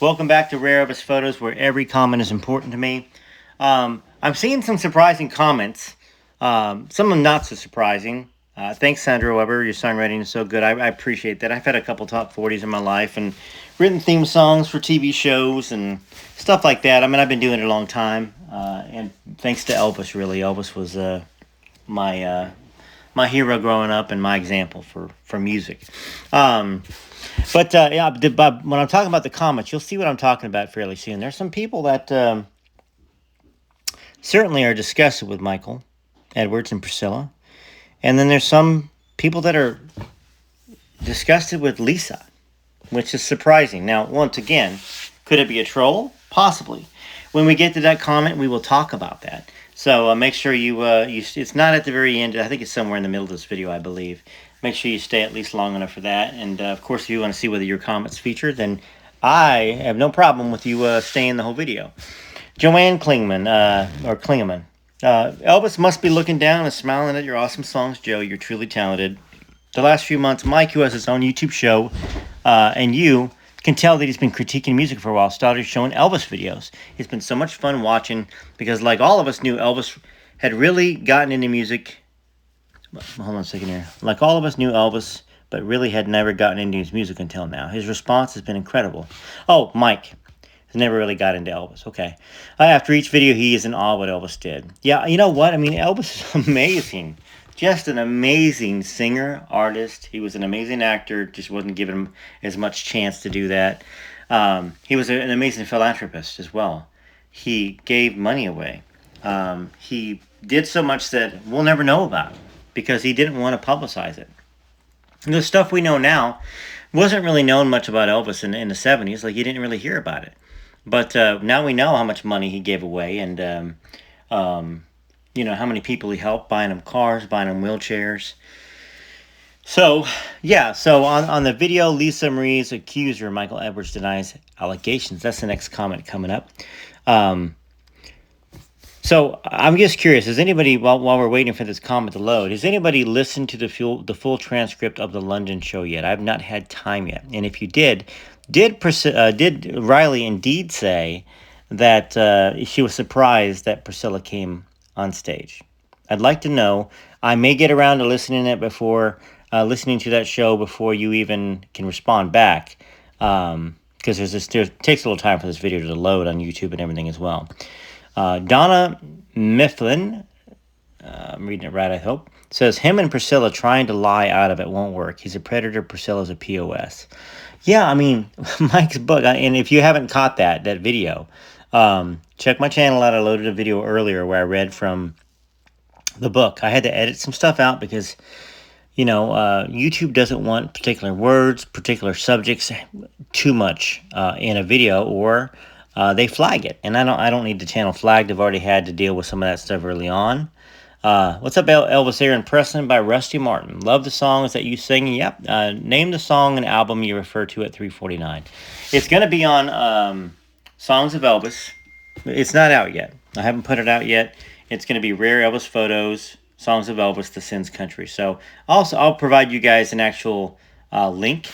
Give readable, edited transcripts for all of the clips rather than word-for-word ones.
Welcome back to Rare Elvis Photos, where every comment is important to me. I'm seeing some surprising comments. Some of them not so surprising. Thanks, Sandra Weber. Your songwriting is so good. I appreciate that. I've had a couple top 40s in my life and written theme songs for TV shows and stuff like that. I mean, I've been doing it a long time. And thanks to Elvis, really. Elvis was my my hero growing up and my example for music. Um, but when I'm talking about the comments, you'll see what I'm talking about fairly soon. There's some people that certainly are disgusted with Michael Edwards and Priscilla, and then there's some people that are disgusted with Lisa, which is surprising. Now, once again, could it be a troll? Possibly. When we get to that comment, we will talk about that. So make sure it's not at the very end. I think it's somewhere in the middle of this video, I believe. Make sure you stay at least long enough for that. And of course, if you want to see whether your comments feature, then I have no problem with you staying the whole video. Joanne Klingman, or Klingeman. Elvis must be looking down and smiling at your awesome songs, Joe. You're truly talented. The last few months, Mike, who has his own YouTube show, and you can tell that he's been critiquing music for a while, started showing Elvis videos. It's been so much fun watching because, like all of us knew, Elvis had really gotten into music. Hold on a second here. Like all of us knew Elvis, but really had never gotten into his music until now. His response has been incredible. Oh, Mike has never really got into Elvis. Okay. After each video, he is in awe what Elvis did. Yeah, you know what? I mean, Elvis is amazing. Just an amazing singer, artist. He was an amazing actor. Just wasn't given him as much chance to do that. He was an amazing philanthropist as well. He gave money away. He did so much that we'll never know about because he didn't want to publicize it. And the stuff we know now wasn't really known much about Elvis in the 70s. Like, you didn't really hear about it. But now we know how much money he gave away and you know, how many people he helped, buying them cars, buying them wheelchairs. So, yeah, so on the video, Lisa Marie's accuser, Michael Edwards, denies allegations. That's the next comment coming up. So I'm just curious, has anybody, while we're waiting for this comment to load, has anybody listened to the full transcript of the London show yet? I've not had time yet. And if you did Riley indeed say that she was surprised that Priscilla came on stage? I'd like to know. I may get around to listening to it before listening to that show before you even can respond back, because it takes a little time for this video to load on YouTube and everything as well. Donna Mifflin, I'm reading it right, I hope, says him and Priscilla trying to lie out of it won't work. He's a predator. Priscilla's a POS. Yeah, I mean, Mike's book, and if you haven't caught that video, check my channel out. I loaded a video earlier where I read from the book. I had to edit some stuff out because, you know, YouTube doesn't want particular words, particular subjects too much in a video, or they flag it. And I don't need the channel flagged. I've already had to deal with some of that stuff early on. What's up, Elvis Aaron Preston by Rusty Martin. Love the songs that you sing. Yep. Name the song and album you refer to at 349. It's going to be on Songs of Elvis. It's not out yet. I haven't put it out yet. It's going to be Rare Elvis Photos, Songs of Elvis, The Sins Country. So I'll provide you guys an actual link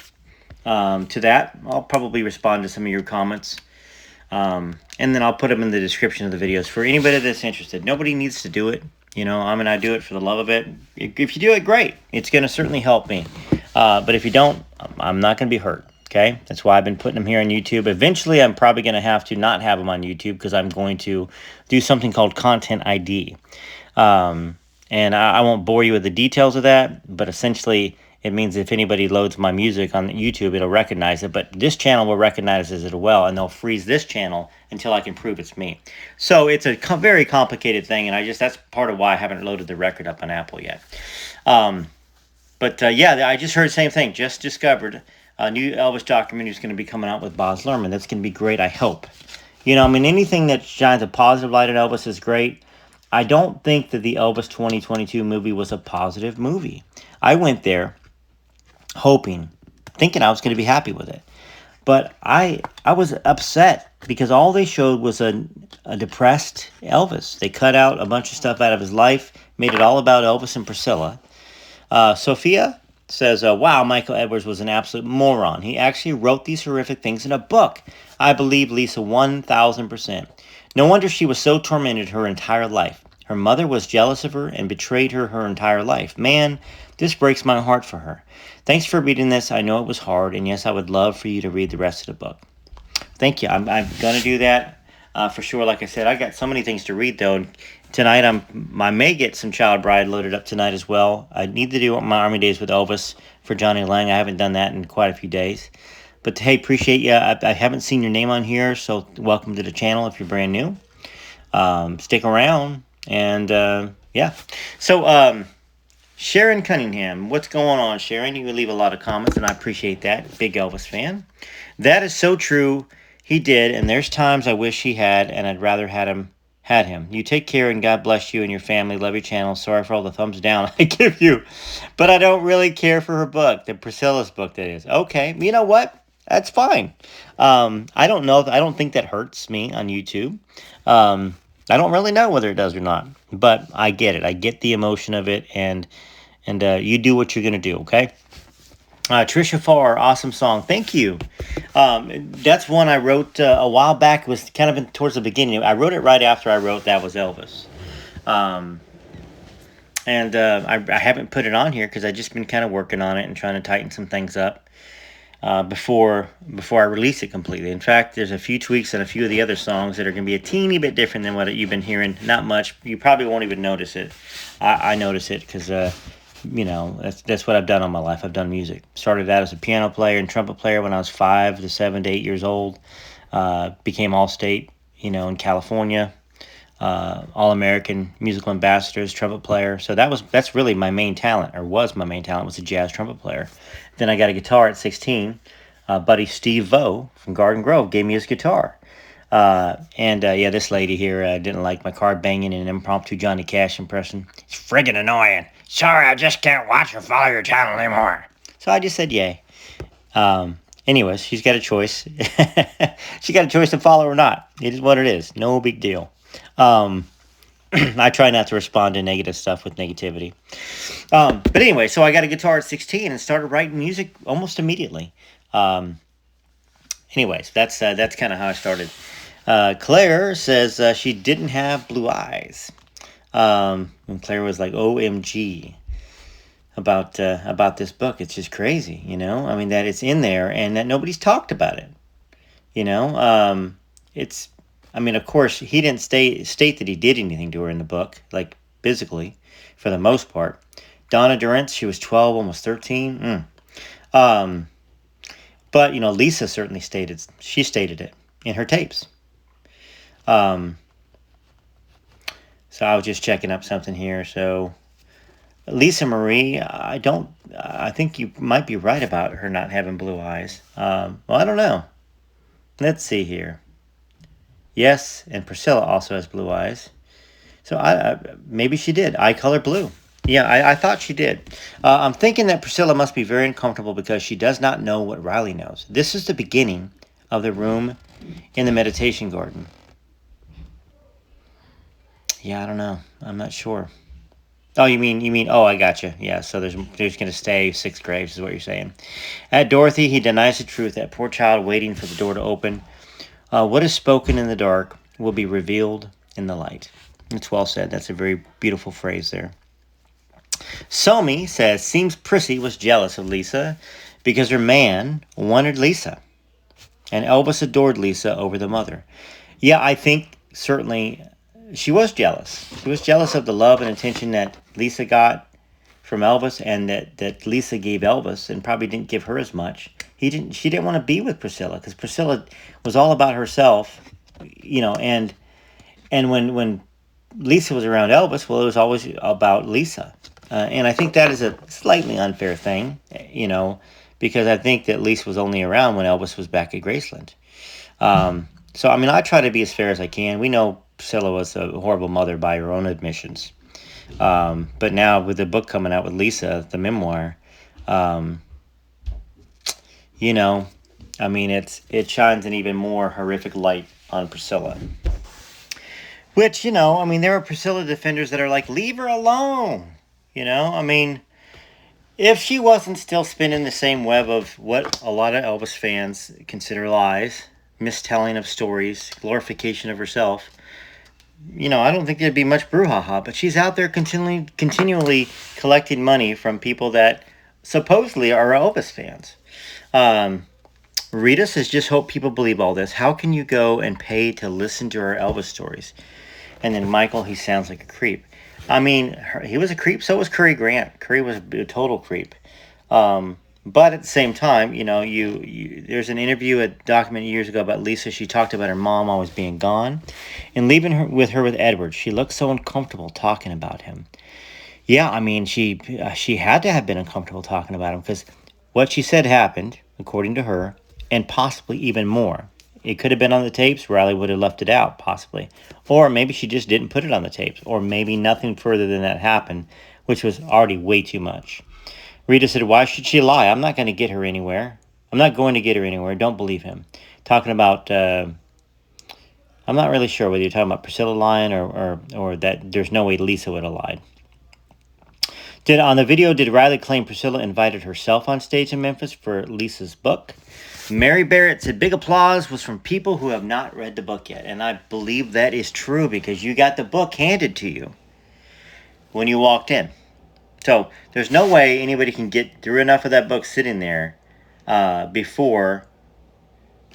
to that. I'll probably respond to some of your comments. And then I'll put them in the description of the videos for anybody that's interested. Nobody needs to do it. You know, I mean, I do it for the love of it. If you do it, great. It's going to certainly help me. But if you don't, I'm not going to be hurt. Okay? That's why I've been putting them here on YouTube. Eventually, I'm probably going to have to not have them on YouTube because I'm going to do something called Content ID. And I won't bore you with the details of that, but essentially, it means if anybody loads my music on YouTube, it'll recognize it. But this channel will recognize it as well, and they'll freeze this channel until I can prove it's me. So it's a very complicated thing, and that's part of why I haven't loaded the record up on Apple yet. Yeah, I just heard the same thing. Just discovered a new Elvis documentary is going to be coming out with Boz Lerman. That's going to be great, I hope. You know, I mean, anything that shines a positive light at Elvis is great. I don't think that the Elvis 2022 movie was a positive movie. I went there thinking I was going to be happy with it. But I was upset because all they showed was a depressed Elvis. They cut out a bunch of stuff out of his life, made it all about Elvis and Priscilla. Sophia, says, wow, Michael Edwards was an absolute moron. He actually wrote these horrific things in a book. I believe Lisa 1000%. No wonder she was so tormented her entire life. Her mother was jealous of her and betrayed her entire life. Man, this breaks my heart for her. Thanks for reading this. I know it was hard, and yes, I would love for you to read the rest of the book. Thank you. I'm going to do that for sure. Like I said, I got so many things to read, though. Tonight, I may get some Child Bride loaded up tonight as well. I need to do my Army Days with Elvis for Johnny Lang. I haven't done that in quite a few days. But hey, appreciate you. I haven't seen your name on here, so welcome to the channel if you're brand new. Stick around, and yeah. So, Sharon Cunningham, what's going on, Sharon? You leave a lot of comments, and I appreciate that. Big Elvis fan. That is so true. He did, and there's times I wish he had, and I'd rather had him. You take care, and God bless you and your family. Love your channel. Sorry for all the thumbs down I give you, but I don't really care for her book, the Priscilla's book, that is. Okay, you know what? That's fine. I don't know. I don't think that hurts me on YouTube. I don't really know whether it does or not, but I get it. I get the emotion of it, and you do what you're gonna do. Okay. Trisha Farr, awesome song. Thank you. That's one I wrote a while back. It was kind of towards the beginning. I wrote it right after I wrote That Was Elvis. And I haven't put it on here because I've just been kind of working on it and trying to tighten some things up before I release it completely. In fact, there's a few tweaks and a few of the other songs that are going to be a teeny bit different than what you've been hearing. Not much. You probably won't even notice it. I notice it because that's what I've done all my life. I've done music. Started out as a piano player and trumpet player when I was 5 to 7 to 8 years old. Became All-State, in California. All-American musical ambassadors, trumpet player. So that's really my main talent, or was my main talent, was a jazz trumpet player. Then I got a guitar at 16. Buddy Steve Vo from Garden Grove gave me his guitar. This lady here didn't like my card banging and impromptu Johnny Cash impression. It's friggin' annoying. Sorry, I just can't watch or follow your channel anymore. So I just said yay. Anyways, she's got a choice. She got a choice to follow or not. It is what it is. No big deal. I try not to respond to negative stuff with negativity. But anyway, so I got a guitar at 16 and started writing music almost immediately. Anyways, that's kind of how I started. Claire says she didn't have blue eyes. And Claire was like, OMG about this book. It's just crazy, I mean, that it's in there and that nobody's talked about it. Of course, he didn't state that he did anything to her in the book, like physically, for the most part. Donna Durrance, she was 12, almost 13. But, Lisa certainly stated it in her tapes. So I was just checking up something here. So Lisa Marie, I think you might be right about her not having blue eyes. Well, I don't know. Let's see here. Yes, and Priscilla also has blue eyes. So maybe she did. Eye color blue. Yeah, I thought she did. I'm thinking that Priscilla must be very uncomfortable because she does not know what Riley knows. This is the beginning of the room in the meditation garden. Yeah, I don't know. I'm not sure. Oh, you mean, oh, I gotcha. Yeah, so there's going to stay 6 graves is what you're saying. At Dorothy, he denies the truth. That poor child waiting for the door to open. What is spoken in the dark will be revealed in the light. It's well said. That's a very beautiful phrase there. Somi says, seems Prissy was jealous of Lisa because her man wanted Lisa. And Elvis adored Lisa over the mother. Yeah, I think certainly she was jealous. She was jealous of the love and attention that Lisa got from Elvis and that Lisa gave Elvis and probably didn't give her as much. She didn't want to be with Priscilla because Priscilla was all about herself, and when Lisa was around Elvis, well, it was always about Lisa. And I think that is a slightly unfair thing, because I think that Lisa was only around when Elvis was back at Graceland. So, I try to be as fair as I can. We know Priscilla was a horrible mother by her own admissions. But now with the book coming out with Lisa, the memoir, it shines an even more horrific light on Priscilla. Which, there are Priscilla defenders that are like, leave her alone. If she wasn't still spinning the same web of what a lot of Elvis fans consider lies, mistelling of stories, glorification of herself, I don't think there'd be much brouhaha. But she's out there continually collecting money from people that supposedly are Elvis fans. Um, Rita says, just hope people believe all this. How can you go and pay to listen to her Elvis stories? And then Michael, he sounds like a creep. I mean, he was a creep. So was Curry Grant. Curry was a total creep. But at the same time, there's an interview, a document years ago about Lisa. She talked about her mom always being gone and leaving her with Edward. She looked so uncomfortable talking about him. Yeah, I mean, she had to have been uncomfortable talking about him because what she said happened, according to her, and possibly even more. It could have been on the tapes. Riley would have left it out, possibly. Or maybe she just didn't put it on the tapes. Or maybe nothing further than that happened, which was already way too much. Rita said, why should she lie? I'm not going to get her anywhere. I'm not going to get her anywhere. Don't believe him. Talking about, I'm not really sure whether you're talking about Priscilla lying or that there's no way Lisa would have lied. On the video, did Riley claim Priscilla invited herself on stage in Memphis for Lisa's book? Mary Barrett said, big applause was from people who have not read the book yet. And I believe that is true because you got the book handed to you when you walked in. So there's no way anybody can get through enough of that book sitting there before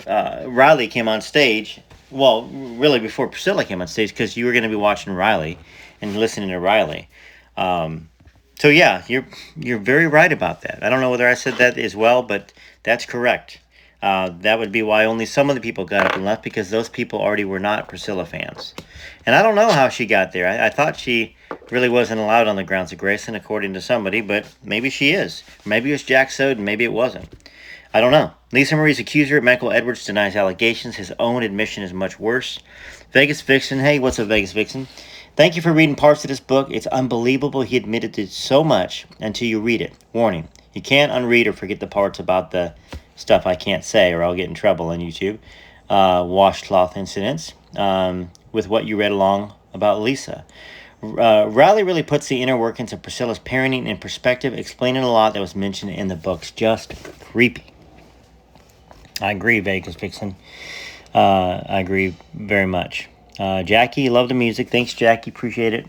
Riley came on stage. Well, really before Priscilla came on stage, because you were going to be watching Riley and listening to Riley. So yeah, you're very right about that. I don't know whether I said that as well, but that's correct. That would be why only some of the people got up and left, because those people already were not Priscilla fans. And I don't know how she got there. I thought she really wasn't allowed on the grounds of Grayson, according to somebody, but maybe she is. Maybe it was Jack Soden, maybe it wasn't. I don't know. Lisa Marie's accuser, Michael Edwards, denies allegations. His own admission is much worse. Vegas Vixen, hey, what's up, Vegas Vixen? Thank you for reading parts of this book. It's unbelievable he admitted to so much until you read it. Warning, you can't unread or forget the parts about the stuff I can't say or I'll get in trouble on YouTube. Washcloth incidents with what you read along about Lisa. Riley really puts the inner workings of Priscilla's parenting in perspective, explaining a lot that was mentioned in the books. Just creepy. I agree, Vegas Vixen. I agree very much. Jackie, love the music. Thanks, Jackie. Appreciate it.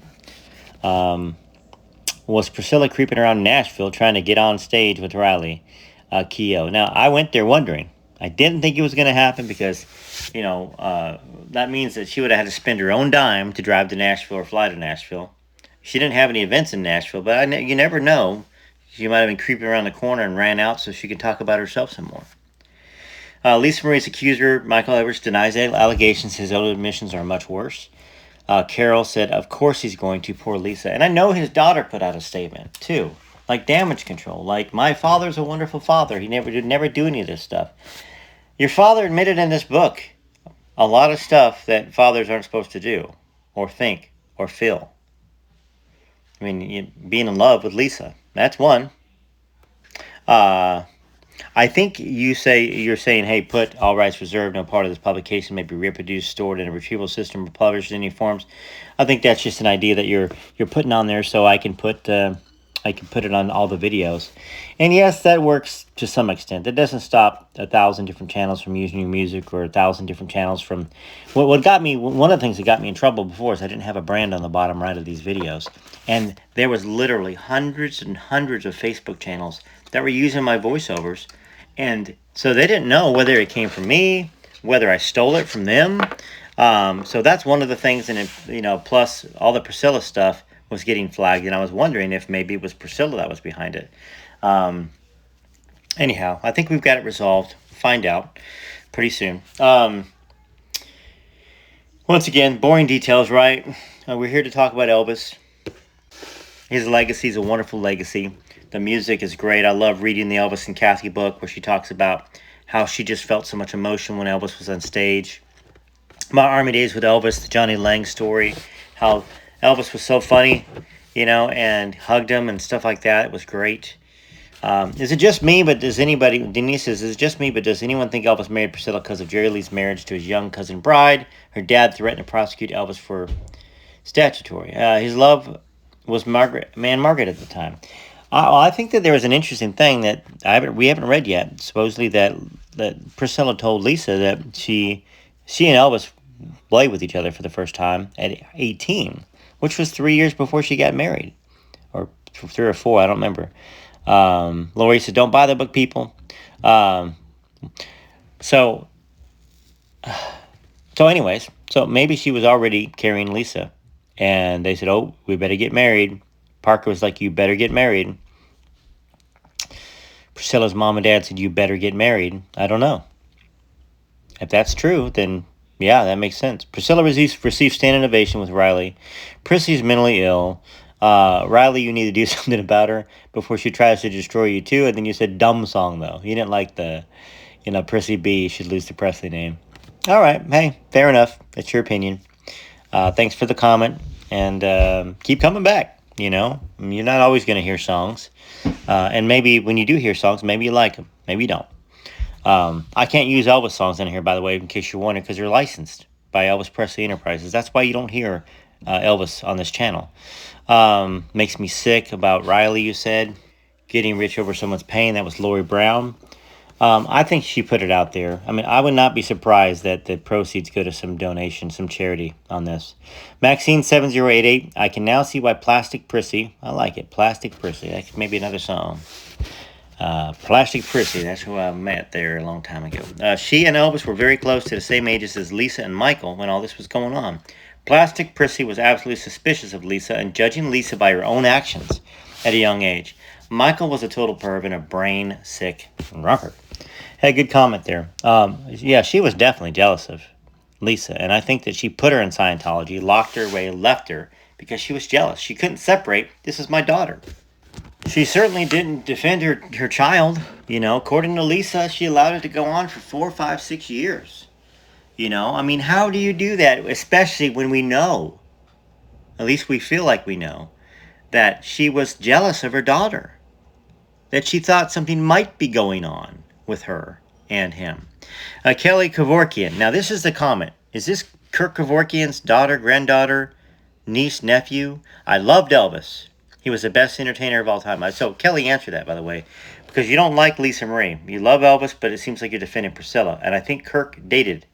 Was Priscilla creeping around Nashville trying to get on stage with Riley Keough? Now, I went there wondering. I didn't think it was going to happen because, that means that she would have had to spend her own dime to drive to Nashville or fly to Nashville. She didn't have any events in Nashville, but you never know. She might have been creeping around the corner and ran out so she could talk about herself some more. Lisa Marie's accuser, Michael Edwards, denies allegations. His own admissions are much worse. Carol said, of course he's going to, poor Lisa. And I know his daughter put out a statement, too. Like damage control. Like, my father's a wonderful father. He never do any of this stuff. Your father admitted in this book a lot of stuff that fathers aren't supposed to do, or think, or feel. I mean, being in love with Lisa. That's one. I think you're saying, hey, put all rights reserved, no part of this publication may be reproduced, stored in a retrieval system, or published in any forms. I think that's just an idea that you're putting on there so I can put it on all the videos. And yes, that works to some extent. That doesn't stop 1,000 different channels from using your music, or 1,000 different channels from... What got me, one of the things that got me in trouble before is I didn't have a brand on the bottom right of these videos. And there was literally hundreds and hundreds of Facebook channels that were using my voiceovers. And so they didn't know whether it came from me, whether I stole it from them. So that's one of the things, and plus all the Priscilla stuff was getting flagged, and I was wondering if maybe it was Priscilla that was behind it. Anyhow, I think we've got it resolved. Find out pretty soon. Once again, boring details, right? We're here to talk about Elvis. His legacy is a wonderful legacy. The music is great. I love reading the Elvis and Kathy book where she talks about how she just felt so much emotion when Elvis was on stage. My Army Days with Elvis, the Johnny Lang story, how Elvis was so funny, and hugged him and stuff like that. It was great. Is it just me, but Denise says, is it just me, but does anyone think Elvis married Priscilla because of Jerry Lee's marriage to his young cousin bride? Her dad threatened to prosecute Elvis for statutory. His love was Margaret at the time. I think that there was an interesting thing that we haven't read yet. Supposedly that Priscilla told Lisa that she and Elvis played with each other for the first time at 18, which was 3 years before she got married, or 3 or 4, I don't remember. Lori said, "Don't buy the book, people." Um, so anyways, so maybe she was already carrying Lisa, and they said, "Oh, we better get married." Parker was like, "You better get married." Priscilla's mom and dad said, "You better get married." I don't know. If that's true, then yeah, that makes sense. Priscilla received standing ovation with Riley. Prissy's mentally ill. Riley, you need to do something about her before she tries to destroy you too. And then you said dumb song though. You didn't like the, Prissy B should lose the Presley name. All right, hey, fair enough. That's your opinion. Thanks for the comment, and keep coming back. You're not always going to hear songs, and maybe when you do hear songs, maybe you like them, maybe you don't. I can't use Elvis songs in here, by the way, in case you're wondering, because they're licensed by Elvis Presley Enterprises. That's why you don't hear Elvis on this channel. Makes me sick about Riley, you said. Getting rich over someone's pain. That was Lori Brown. I think she put it out there. I mean, I would not be surprised that the proceeds go to some donation, some charity on this. Maxine7088, I can now see why Plastic Prissy, I like it, Plastic Prissy, that's maybe another song. Plastic Prissy, that's who I met there a long time ago. She and Elvis were very close to the same ages as Lisa and Michael when all this was going on. Plastic Prissy was absolutely suspicious of Lisa and judging Lisa by her own actions at a young age. Michael was a total perv and a brain-sick rocker. Had a good comment there. Yeah, she was definitely jealous of Lisa, and I think that she put her in Scientology, locked her away, left her, because she was jealous. She couldn't separate. This is my daughter. She certainly didn't defend her child. According to Lisa, she allowed it to go on for 4, 5, 6 years. I mean, how do you do that? Especially when we know, at least we feel like we know, that she was jealous of her daughter. That she thought something might be going on with her and him. Kelly Kevorkian. Now, this is the comment. Is this Kirk Kevorkian's daughter, granddaughter, niece, nephew? I loved Elvis. He was the best entertainer of all time. So Kelly answered that, by the way, because you don't like Lisa Marie. You love Elvis, but it seems like you're defending Priscilla. And I think Kirk dated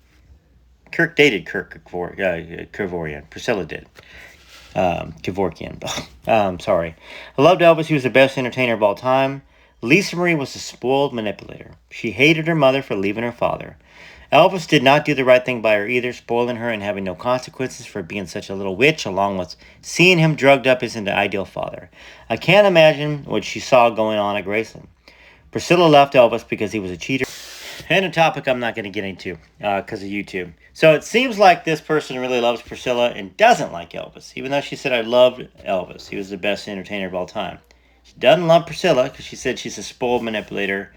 Kirk Kevorkian. Priscilla did. Kevorkian. Sorry. I loved Elvis. He was the best entertainer of all time. Lisa Marie was a spoiled manipulator. She hated her mother for leaving her father. Elvis did not do the right thing by her either, spoiling her and having no consequences for being such a little witch, along with seeing him drugged up isn't the ideal father. I can't imagine what she saw going on at Graceland. Priscilla left Elvis because he was a cheater. And a topic I'm not going to get into because of YouTube. So it seems like this person really loves Priscilla and doesn't like Elvis, even though she said, I loved Elvis. He was the best entertainer of all time. She doesn't love Priscilla because she said she's a spoiled manipulator.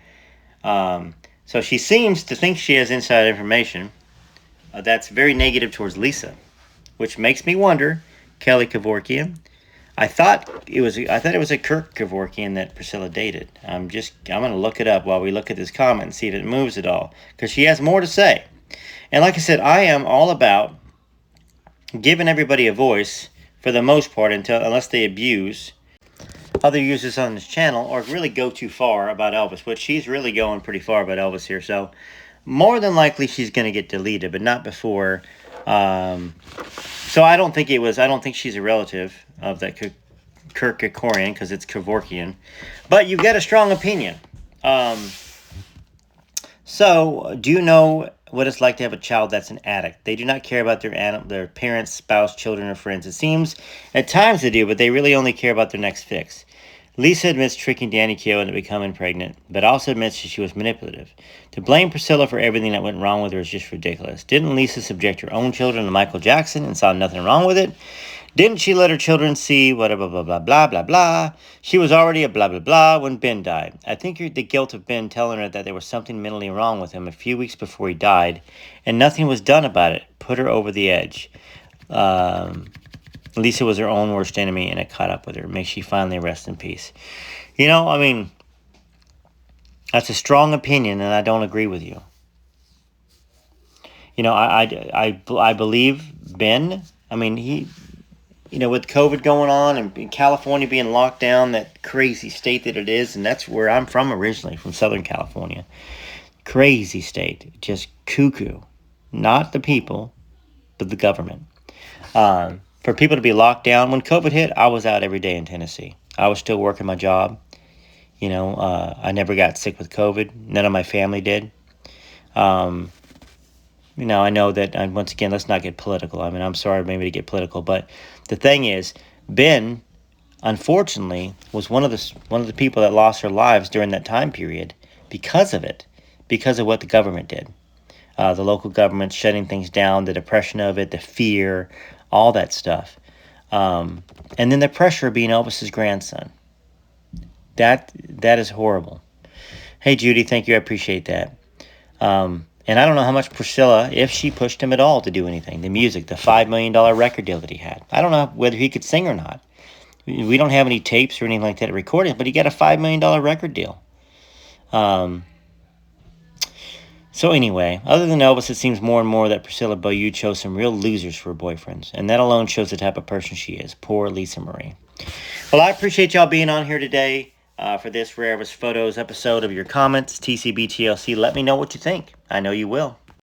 So she seems to think she has inside information that's very negative towards Lisa, which makes me wonder, Kelly Kevorkian. I thought it was a Kirk Kevorkian that Priscilla dated. I'm going to look it up while we look at this comment and see if it moves at all, because she has more to say. And like I said, I am all about giving everybody a voice for the most part, unless they abuse other users on this channel or really go too far about Elvis, which she's really going pretty far about Elvis here. So more than likely she's going to get deleted, but not before. So I don't think she's a relative of that Kirk Kevorkian, because it's Kevorkian. But you've got a strong opinion. So do you know what it's like to have a child that's an addict? They do not care about their parents, spouse, children, or friends. It seems at times they do, but they really only care about their next fix. Lisa admits tricking Danny Keough into becoming pregnant, but also admits that she was manipulative. To blame Priscilla for everything that went wrong with her is just ridiculous. Didn't Lisa subject her own children to Michael Jackson and saw nothing wrong with it? Didn't she let her children see whatever, blah, blah, blah, blah, blah? She was already a blah, blah, blah when Ben died. I think the guilt of Ben telling her that there was something mentally wrong with him a few weeks before he died, and nothing was done about it, put her over the edge. Lisa was her own worst enemy, and it caught up with her. May she finally rest in peace. I mean, that's a strong opinion, and I don't agree with you. I believe Ben. I mean, with COVID going on and in California being locked down, that crazy state that it is, and that's where I'm from originally, from Southern California. Crazy state, just cuckoo. Not the people, but the government. For people to be locked down, when COVID hit, I was out every day in Tennessee. I was still working my job. I never got sick with COVID. None of my family did. Um, I know that, and once again, let's not get political. I mean, I'm sorry maybe to get political, but the thing is, Ben, unfortunately, was one of the people that lost their lives during that time period because of it, because of what the government did. The local government shutting things down, the depression of it, the fear, all that stuff. And then the pressure of being Elvis's grandson. That is horrible. Hey, Judy, thank you. I appreciate that. And I don't know how much Priscilla, if she pushed him at all to do anything. The music, the $5 million record deal that he had. I don't know whether he could sing or not. We don't have any tapes or anything like that recorded, but he got a $5 million record deal. So anyway, other than Elvis, it seems more and more that Priscilla Beaulieu chose some real losers for boyfriends. And that alone shows the type of person she is. Poor Lisa Marie. Well, I appreciate y'all being on here today for this Rare Elvis Photos episode of your comments. TCBTLC, let me know what you think. I know you will.